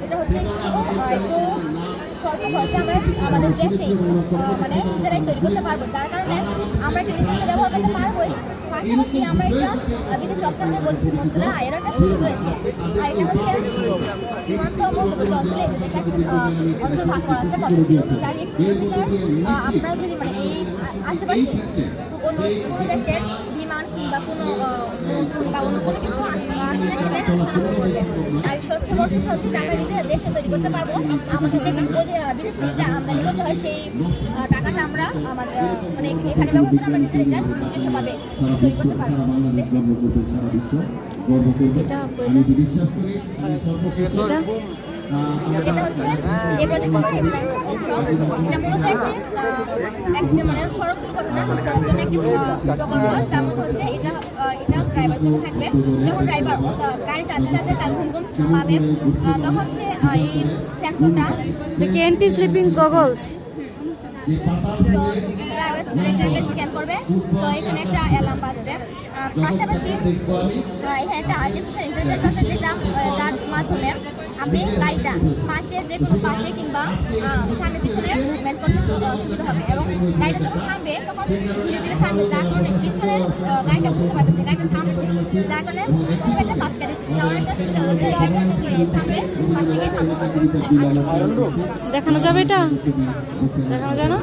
এটা হচ্ছে একটু স্বল্প খরচে আমরা আমাদের দেশেই মানে নিজেরাই তৈরি করতে পারবো, যার কারণে আমরা একটা ডিসকাউন্ট ব্যবহার করতে পারবোই। পাশাপাশি আমরা একটা বিদেশ রপ্তানি বলছি মুদ্রা এর একটা সুযোগ রয়েছে। আর এটা হচ্ছে সীমান্ত মধ্যবর্তী অঞ্চলে এদের অঞ্চল ভাগ করা আছে 5 কিলোমিটার। এই কিলোমিটার আপনারা যদি মানে এই আশেপাশে কোনো দেশের বিমান কিংবা কোনো বা অন্য কোনো কিছু আসলে সেটা সামনে করবে। আর সবচেয়ে বড় কথা হচ্ছে আমরা নিজেরা দেশে তৈরি করতে পারবো। আমাদের যে বিদেশ থেকে আমদানি করতে হয় সেই টাকাটা আমরা আমাদের মানে এখানে ব্যবহার করে আমরা নিজেরা এটা নিজস্বভাবে তৈরি করতে পারবো দেশে। এটা হচ্ছে এই প্রজেক্টটা অংশ। এটা মূলত একটি মানে সড়ক দুর্ঘটনা রোধ করার জন্য একটি প্রকল্প, যার মধ্যে হচ্ছে এটা ড্রাইভার জন্য থাকবে। যখন ড্রাইভার গাড়ি চালাতে চালাতে তার ঘুম পাবে, তখন সে এই সেন্সরটা অ্যান্টি স্লিপিং গগলস স্ক্যান করবে, তো এখানে একটা অ্যালার্ম বাজবে। পাশাপাশি এখানে একটা আর্টিফিশিয়াল ইন্টেলিজেন্স আছে যার মাধ্যমে আপনি গাড়িটা পাশে যে কোনো পাশে কিংবা সামনে পিছনে মুভমেন্ট করতে সুবিধা হবে, এবং গাড়িটা যখন থামবে তখন ধীরে ধীরে থামবে, যার কারণে পিছনের গাড়িটা বুঝতে পারবে যে গাড়িটা থামছে, যার কারণে পিছনে একটা পাশ গাড়ি যাওয়ার একটা সুবিধা রয়েছে। গাড়িটা ধীরে ধীরে থামবে, পাশে গিয়ে থামতে পারবে। দেখানো যাবে, এটা দেখানো যায় না?